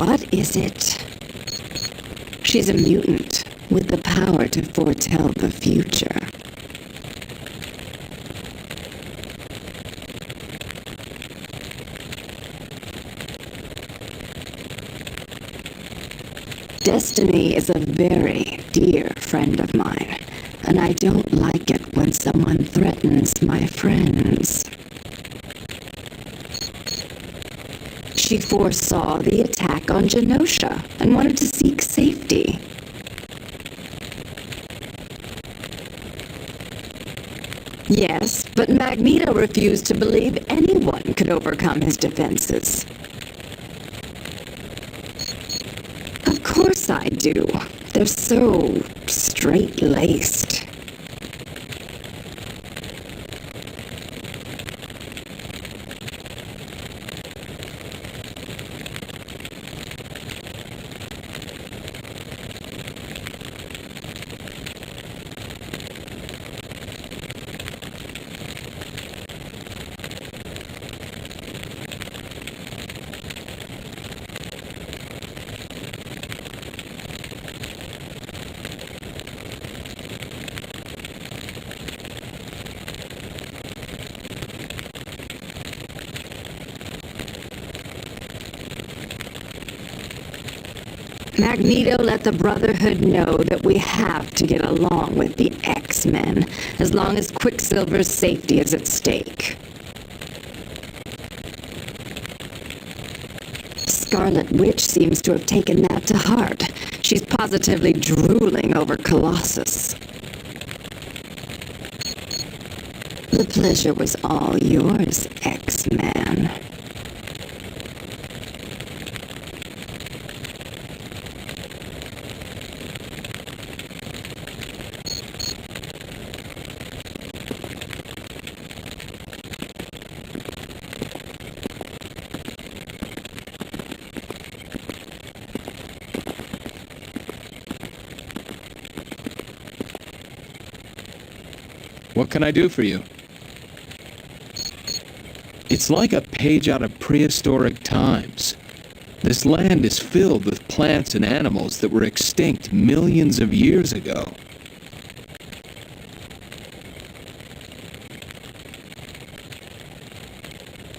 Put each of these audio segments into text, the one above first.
What is it? She's a mutant with the power to foretell the future. Destiny is a very dear friend of mine, and I don't like it when someone threatens my friends. She foresaw the attack on Genosha and wanted to seek safety. Yes, but Magneto refused to believe anyone could overcome his defenses. Of course I do. They're so straight-laced. Magneto let the Brotherhood know that we have to get along with the X-Men, as long as Quicksilver's safety is at stake. Scarlet Witch seems to have taken that to heart. She's positively drooling over Colossus. The pleasure was all yours, X-Man. What can I do for you? It's like a page out of prehistoric times. This land is filled with plants and animals that were extinct millions of years ago.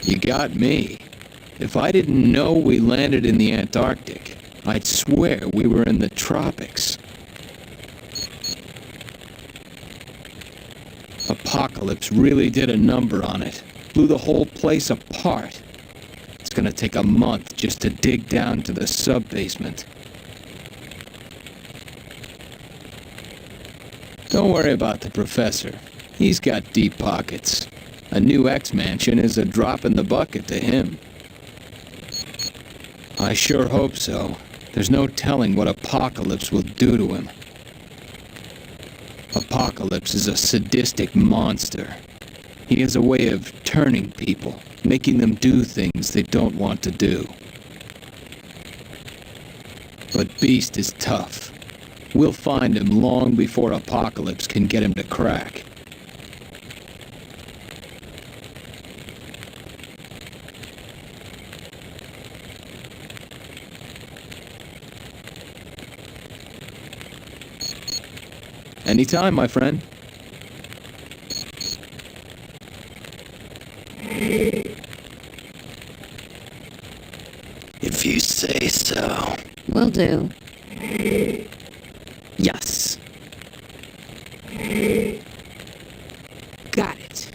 You got me. If I didn't know we landed in the Antarctic, I'd swear we were in the tropics. Apocalypse really did a number on it. Blew the whole place apart. It's gonna take a month just to dig down to the sub-basement. Don't worry about the professor. He's got deep pockets. A new X-Mansion is a drop in the bucket to him. I sure hope so. There's no telling what Apocalypse will do to him. Apocalypse is a sadistic monster. He has a way of turning people, making them do things they don't want to do. But Beast is tough. We'll find him long before Apocalypse can get him to crack. Anytime, my friend. If you say so. Will do. Yes. Got it.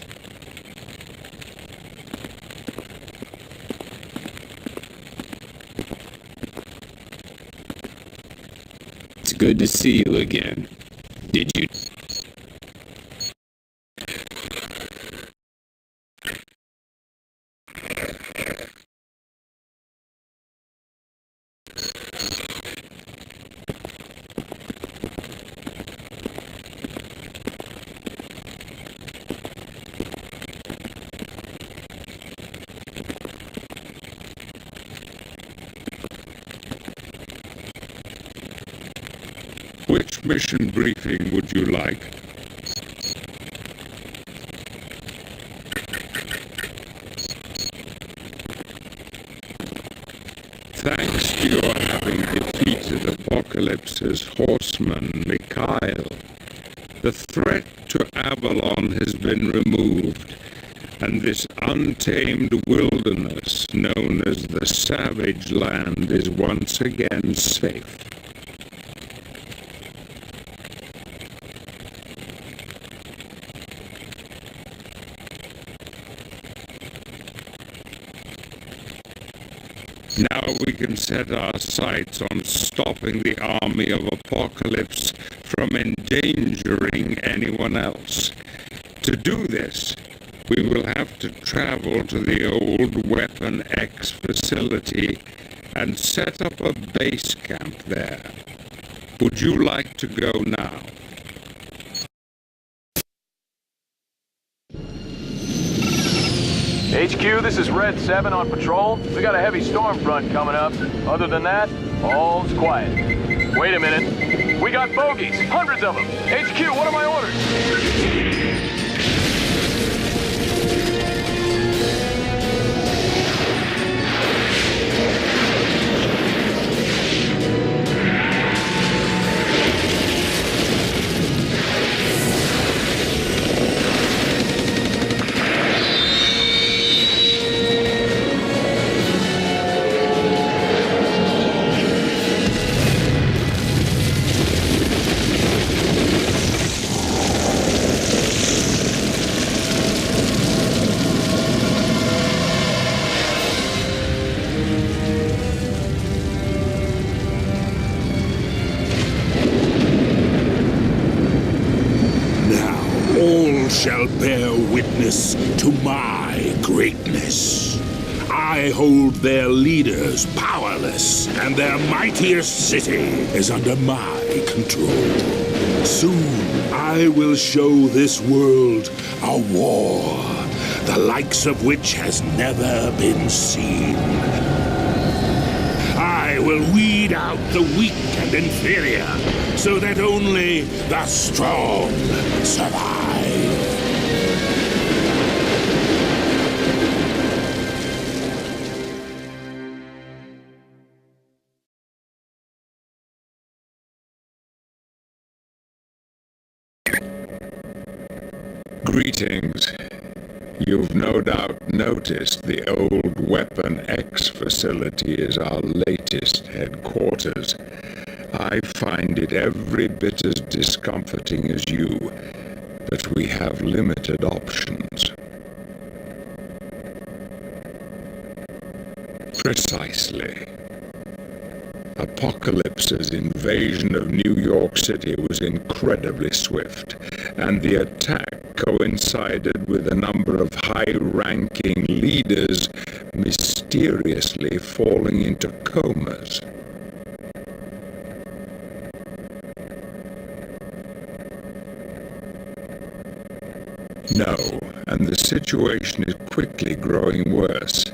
It's good to see you again. Did you? Which mission briefing would you like? Thanks to your having defeated Apocalypse's horseman, Mikhail, the threat to Avalon has been removed, and this untamed wilderness known as the Savage Land is once again safe. Now we can set our sights on stopping the army of Apocalypse from endangering anyone else. To do this, we will have to travel to the old Weapon X facility and set up a base camp there. Would you like to go now? HQ, this is Red 7 on patrol. We got a heavy storm front coming up. Other than that, all's quiet. Wait a minute. We got bogeys, hundreds of them. HQ, what are my orders? Shall bear witness to my greatness. I hold their leaders powerless, and their mightiest city is under my control. Soon I will show this world a war, the likes of which has never been seen. I will weed out the weak and inferior, so that only the strong survive. Greetings. You've no doubt noticed the old Weapon X facility is our latest headquarters. I find it every bit as discomforting as you, but we have limited options. Precisely. Apocalypse's invasion of New York City was incredibly swift, and the attack coincided with a number of high-ranking leaders mysteriously falling into comas. No, and the situation is quickly growing worse.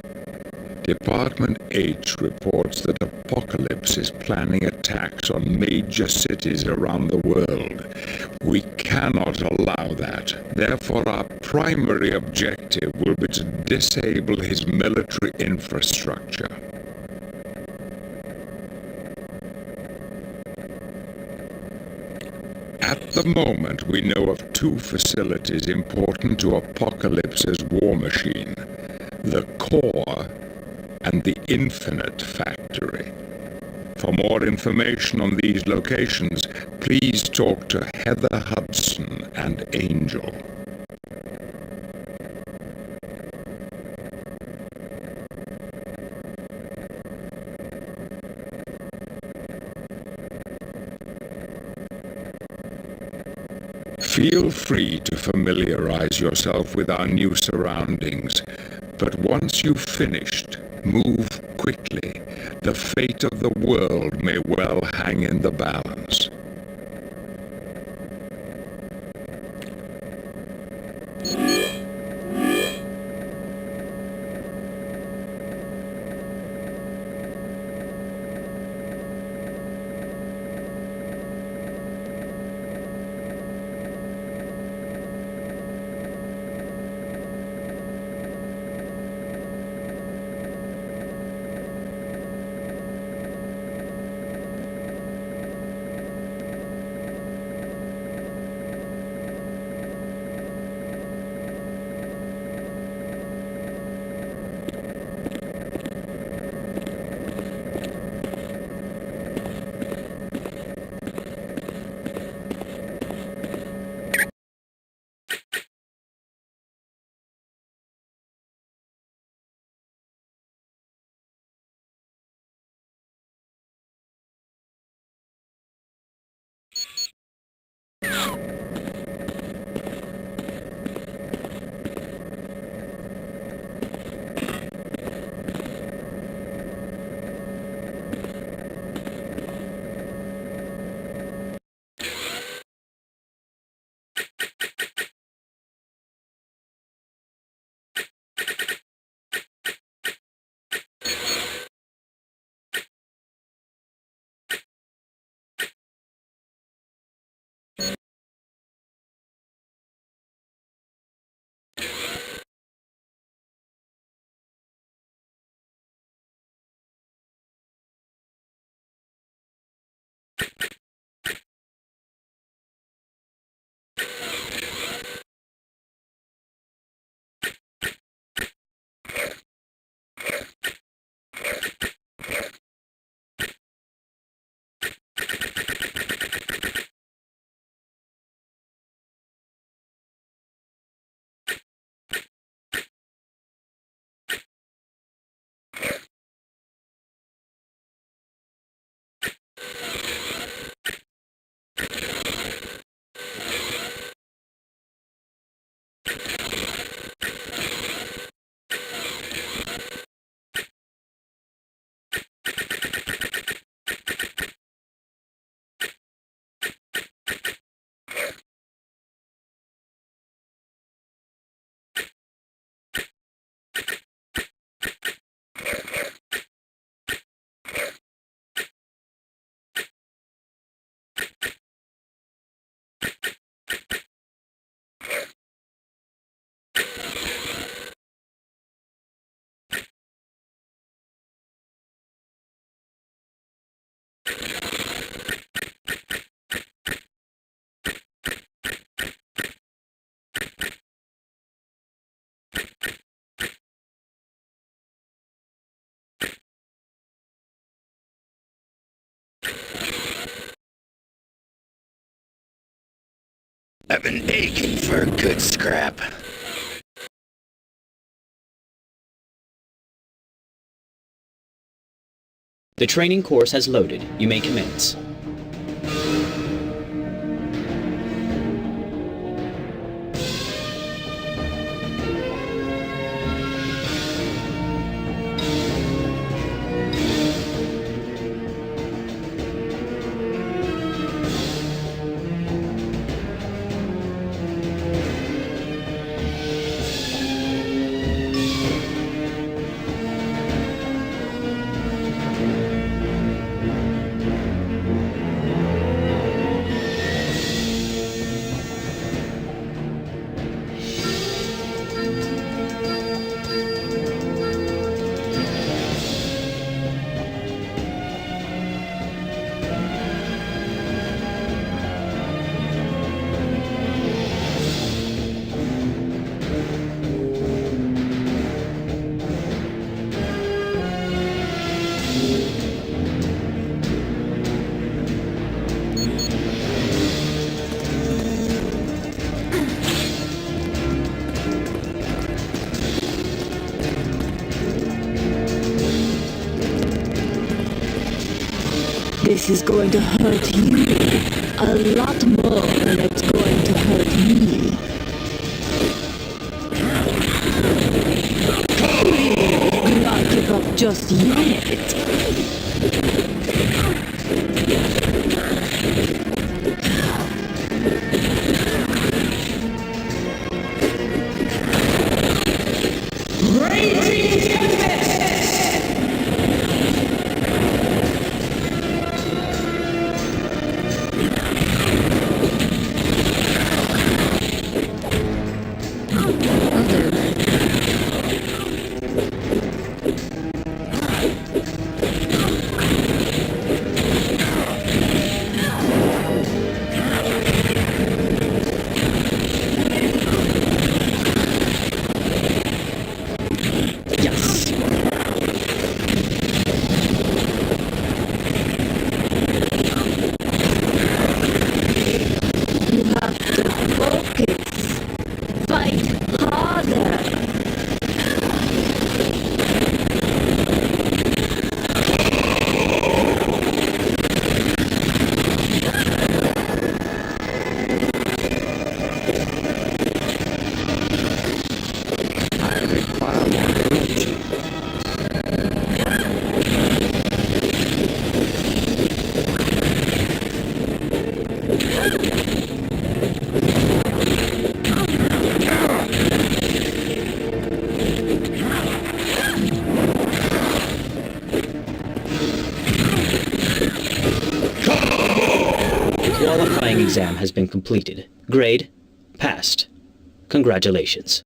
Department H reports that Apocalypse is planning attacks on major cities around the world. We cannot allow that. Therefore, our primary objective will be to disable his military infrastructure. At the moment, we know of two facilities important to Apocalypse's war machine: the Core and the Infinite Factory. For more information on these locations, please talk to Heather Hudson and Angel. Feel free to familiarize yourself with our new surroundings, but once you've finished, move quickly. The fate of the world may well hang in the balance. I've been aching for a good scrap. The training course has loaded. You may commence. This is going to hurt you a lot more than it's going to hurt me. Please do not give up just yet. Qualifying exam has been completed. Grade, passed. Congratulations.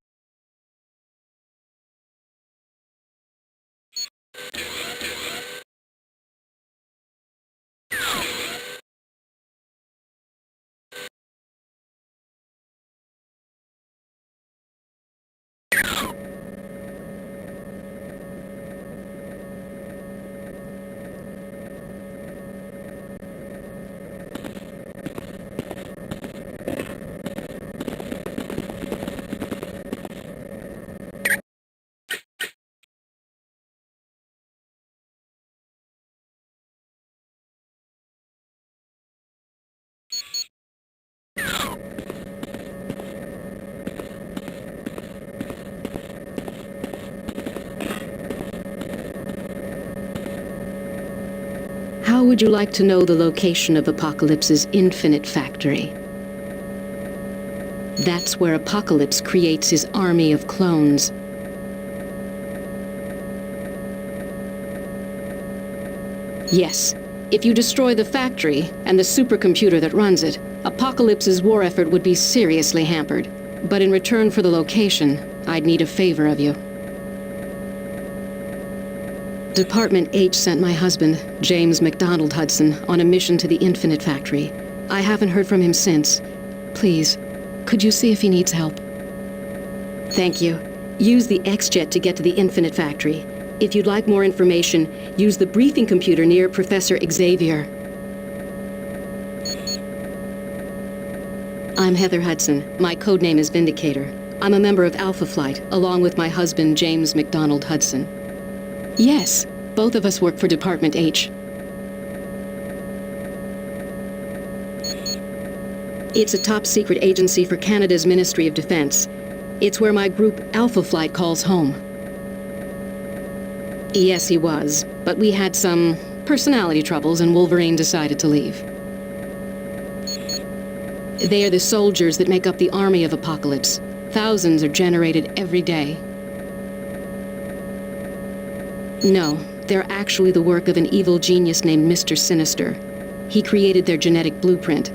How would you like to know the location of Apocalypse's infinite factory? That's where Apocalypse creates his army of clones. Yes, if you destroy the factory and the supercomputer that runs it, Apocalypse's war effort would be seriously hampered. But in return for the location, I'd need a favor of you. Department H sent my husband, James MacDonald Hudson, on a mission to the Infinite Factory. I haven't heard from him since. Please, could you see if he needs help? Thank you. Use the X-Jet to get to the Infinite Factory. If you'd like more information, use the briefing computer near Professor Xavier. I'm Heather Hudson. My codename is Vindicator. I'm a member of Alpha Flight, along with my husband, James McDonald Hudson. Yes, both of us work for Department H. It's a top-secret agency for Canada's Ministry of Defense. It's where my group, Alpha Flight, calls home. Yes, he was, but we had some personality troubles and Wolverine decided to leave. They are the soldiers that make up the army of Apocalypse. Thousands are generated every day. No, they're actually the work of an evil genius named Mr. Sinister. He created their genetic blueprint,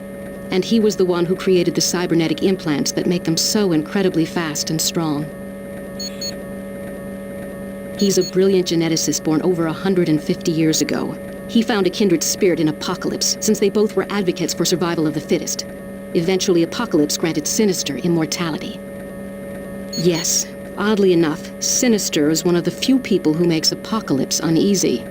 and he was the one who created the cybernetic implants that make them so incredibly fast and strong. He's a brilliant geneticist born over 150 years ago. He found a kindred spirit in Apocalypse, since they both were advocates for survival of the fittest. Eventually, Apocalypse granted Sinister immortality. Yes, oddly enough, Sinister is one of the few people who makes Apocalypse uneasy.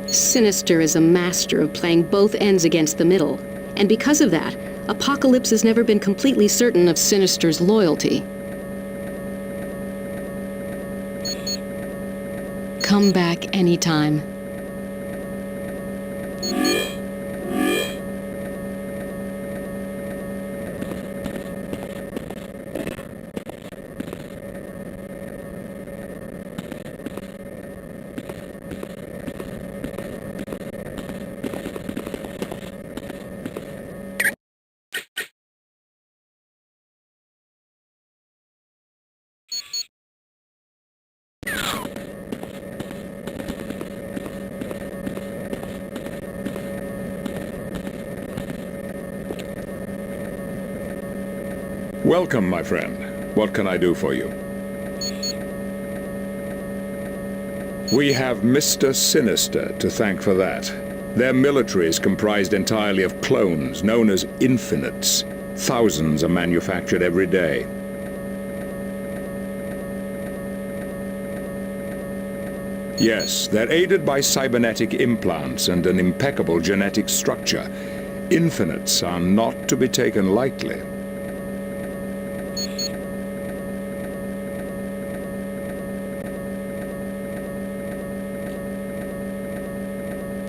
Sinister is a master of playing both ends against the middle, and because of that, Apocalypse has never been completely certain of Sinister's loyalty. Come back anytime. Welcome, my friend. What can I do for you? We have Mr. Sinister to thank for that. Their military is comprised entirely of clones known as Infinites. Thousands are manufactured every day. Yes, they're aided by cybernetic implants and an impeccable genetic structure. Infinites are not to be taken lightly.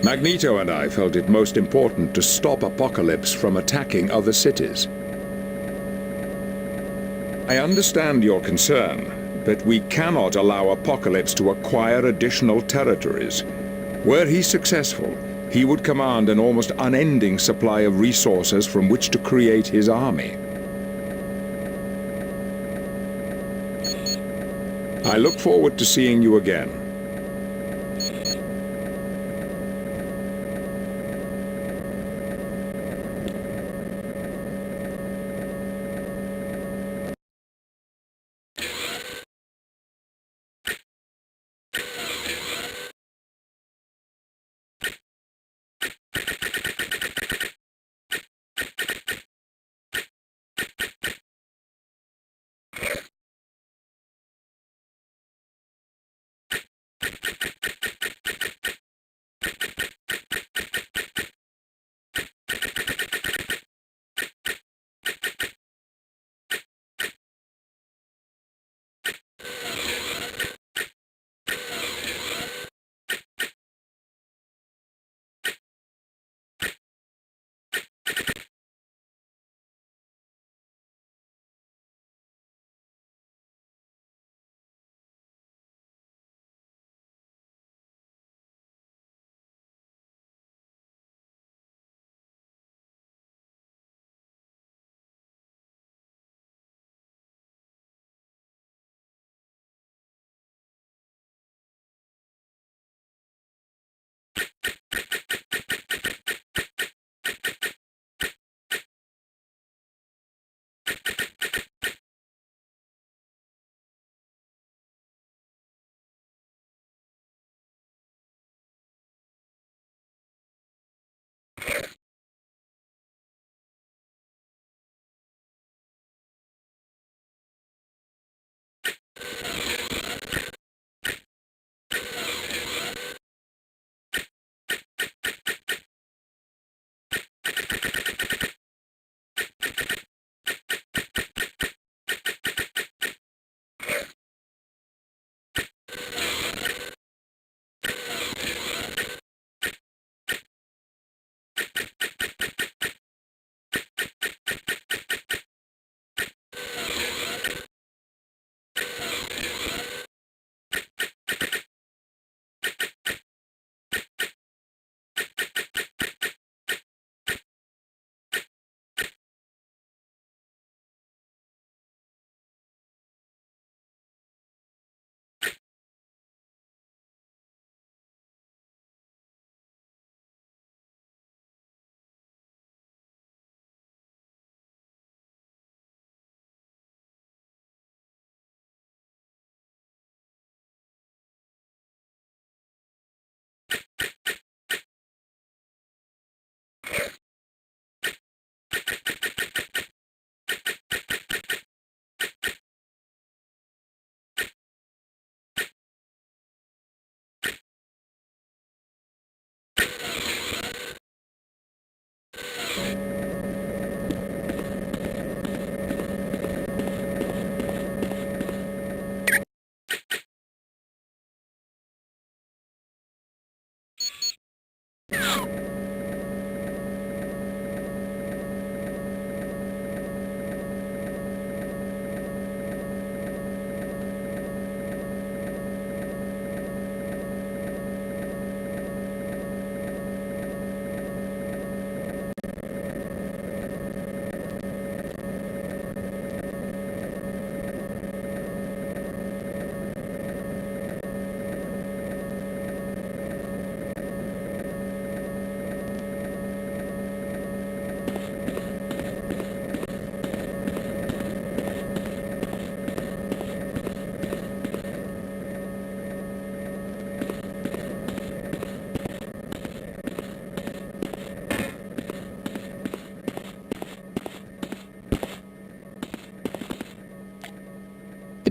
Magneto and I felt it most important to stop Apocalypse from attacking other cities. I understand your concern, but we cannot allow Apocalypse to acquire additional territories. Were he successful, he would command an almost unending supply of resources from which to create his army. I look forward to seeing you again.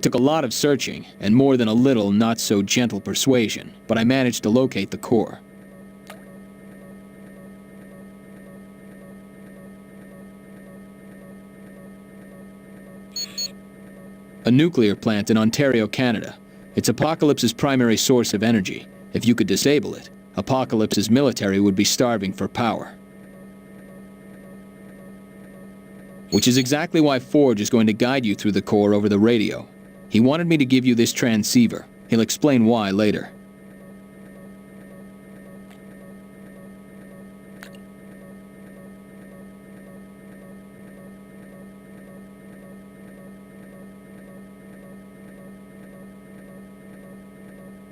took a lot of searching, and more than a little not-so-gentle persuasion, but I managed to locate the core. A nuclear plant in Ontario, Canada. It's Apocalypse's primary source of energy. If you could disable it, Apocalypse's military would be starving for power. Which is exactly why Forge is going to guide you through the core over the radio. He wanted me to give you this transceiver. He'll explain why later.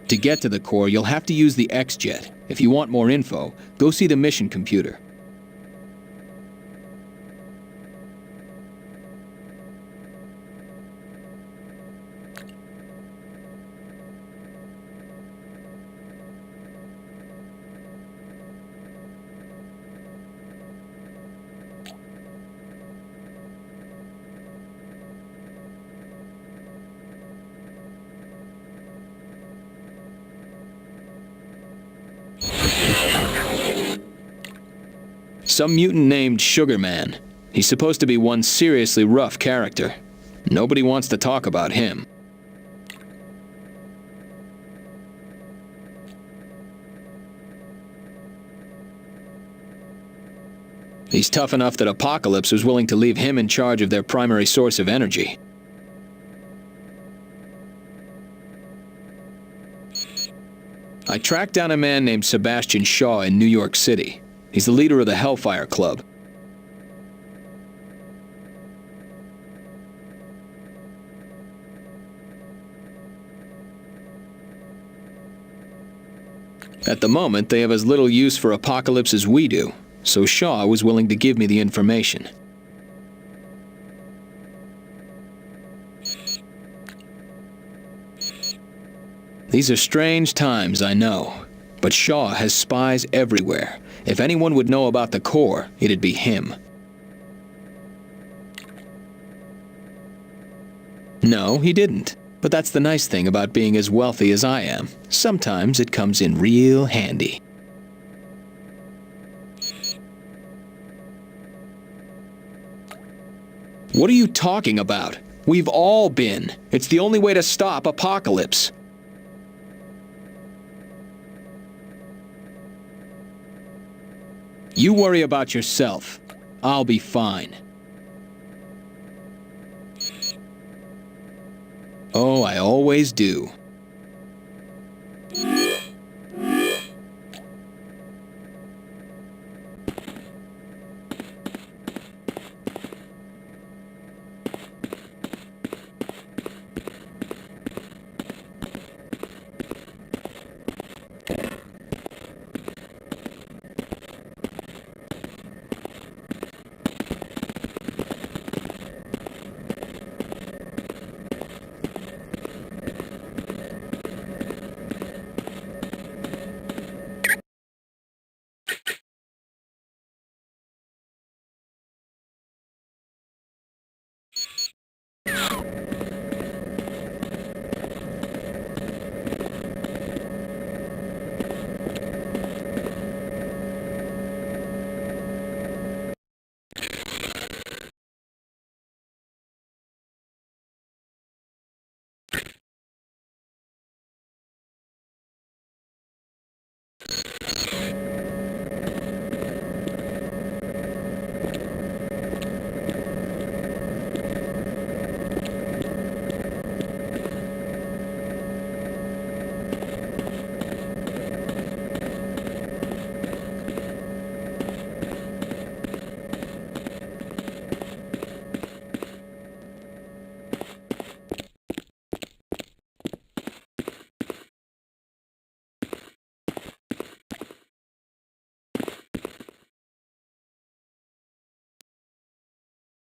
To get to the core, you'll have to use the X-Jet. If you want more info, go see the mission computer. Some mutant named Sugarman. He's supposed to be one seriously rough character. Nobody wants to talk about him. He's tough enough that Apocalypse was willing to leave him in charge of their primary source of energy. I tracked down a man named Sebastian Shaw in New York City. He's the leader of the Hellfire Club. At the moment, they have as little use for Apocalypse as we do, so Shaw was willing to give me the information. These are strange times, I know, but Shaw has spies everywhere. If anyone would know about the core, it'd be him. No, he didn't. But that's the nice thing about being as wealthy as I am. Sometimes it comes in real handy. What are you talking about? We've all been. It's the only way to stop Apocalypse. You worry about yourself. I'll be fine. Oh, I always do.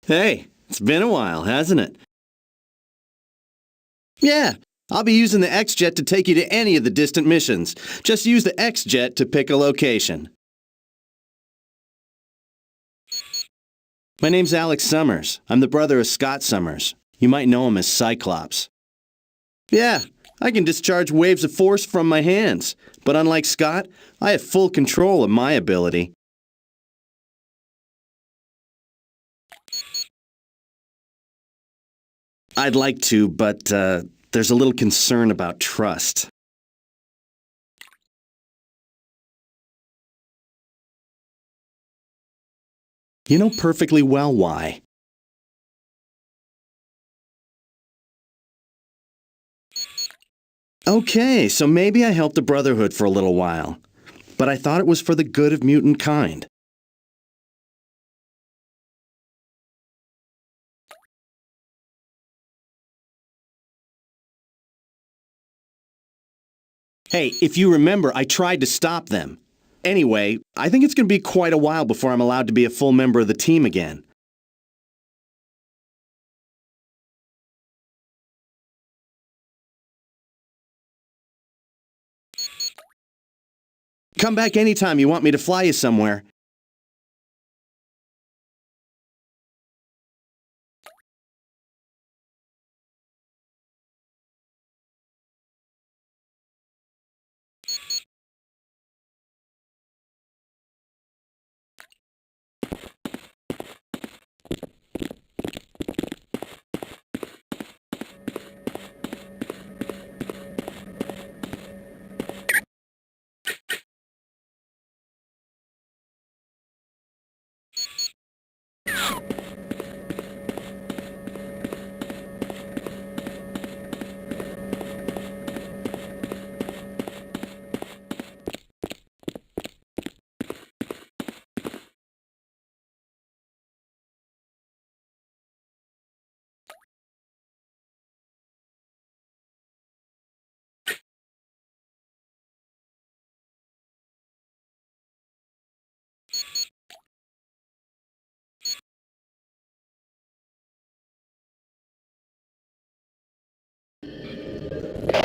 Hey, it's been a while, hasn't it? Yeah, I'll be using the X-Jet to take you to any of the distant missions. Just use the X-Jet to pick a location. My name's Alex Summers. I'm the brother of Scott Summers. You might know him as Cyclops. Yeah, I can discharge waves of force from my hands. But unlike Scott, I have full control of my ability. I'd like to, but there's a little concern about trust. You know perfectly well why. Okay, so maybe I helped the Brotherhood for a little while. But I thought it was for the good of mutant kind. Hey, if you remember, I tried to stop them. Anyway, I think it's going to be quite a while before I'm allowed to be a full member of the team again. Come back anytime you want me to fly you somewhere.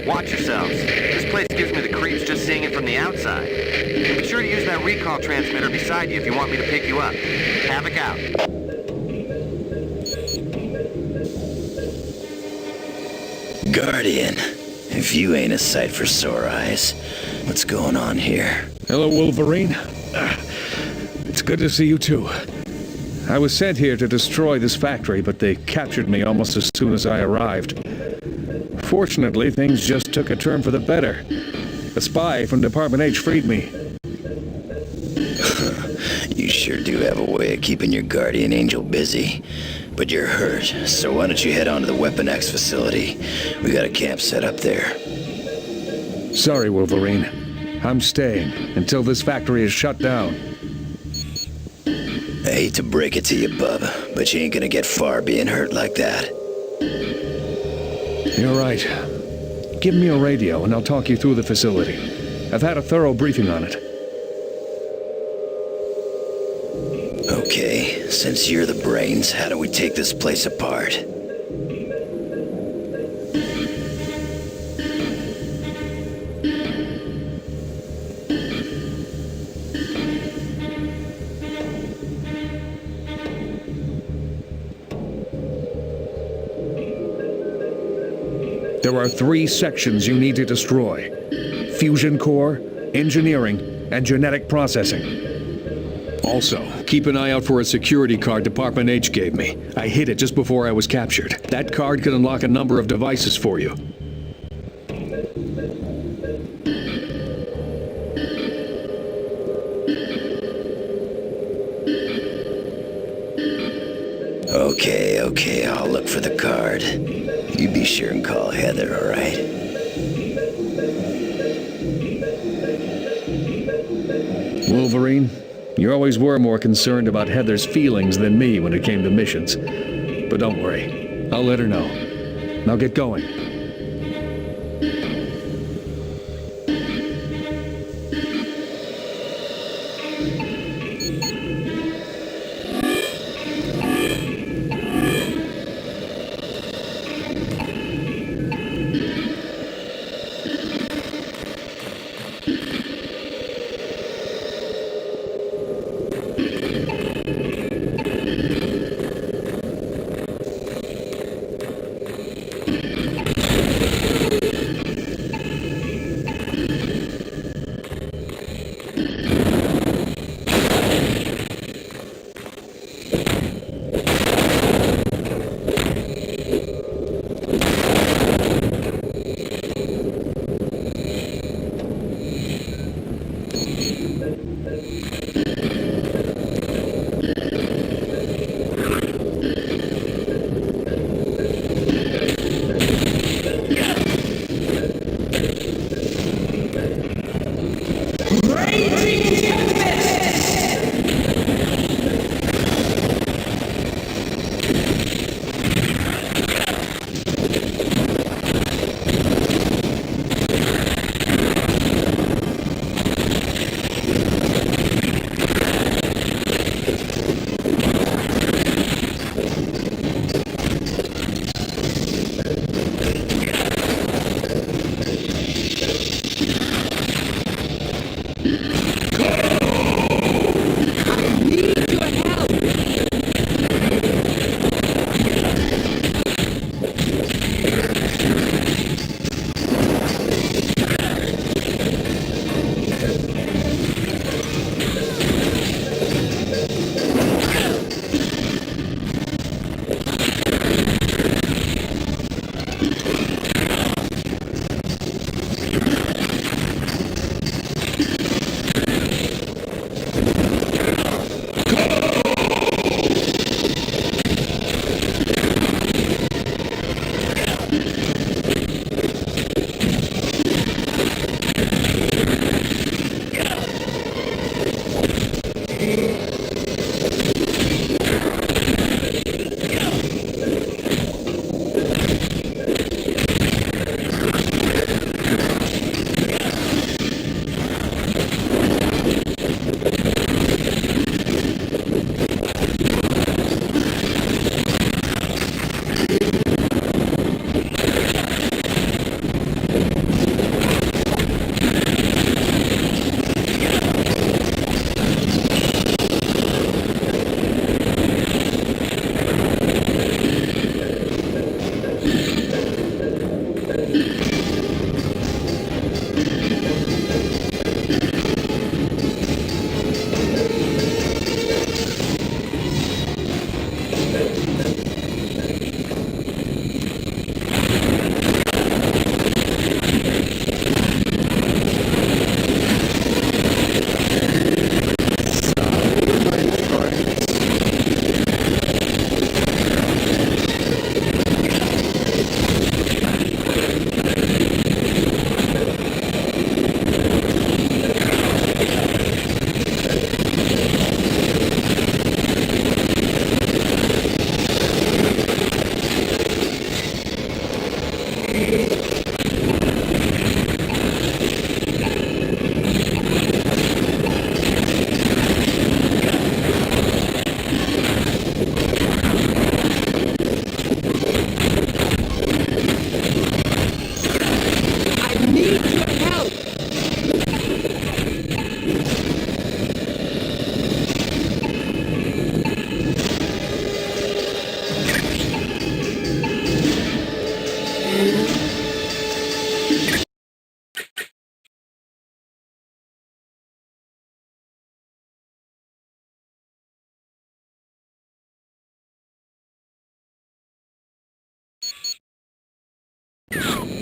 Watch yourselves. This place gives me the creeps just seeing it from the outside. Be sure to use that recall transmitter beside you if you want me to pick you up. Havoc out. Guardian, if you ain't a sight for sore eyes, what's going on here? Hello, Wolverine. It's good to see you too. I was sent here to destroy this factory, but they captured me almost as soon as I arrived. Fortunately, things just took a turn for the better. A spy from Department H freed me. You sure do have a way of keeping your guardian angel busy. But you're hurt, so why don't you head on to the Weapon X facility? We got a camp set up there. Sorry, Wolverine. I'm staying until this factory is shut down. I hate to break it to you, bub, but you ain't gonna get far being hurt like that. You're right. Give me a radio and I'll talk you through the facility. I've had a thorough briefing on it. Okay, since you're the brains, how do we take this place apart? There are 3 sections you need to destroy: fusion core, engineering, and genetic processing. Also, keep an eye out for a security card Department H gave me. I hid it just before I was captured. That card can unlock a number of devices for you. Okay, I'll look for the card. You be sure and call Heather, all right? Wolverine, you always were more concerned about Heather's feelings than me when it came to missions. But don't worry, I'll let her know. Now get going. Hurry!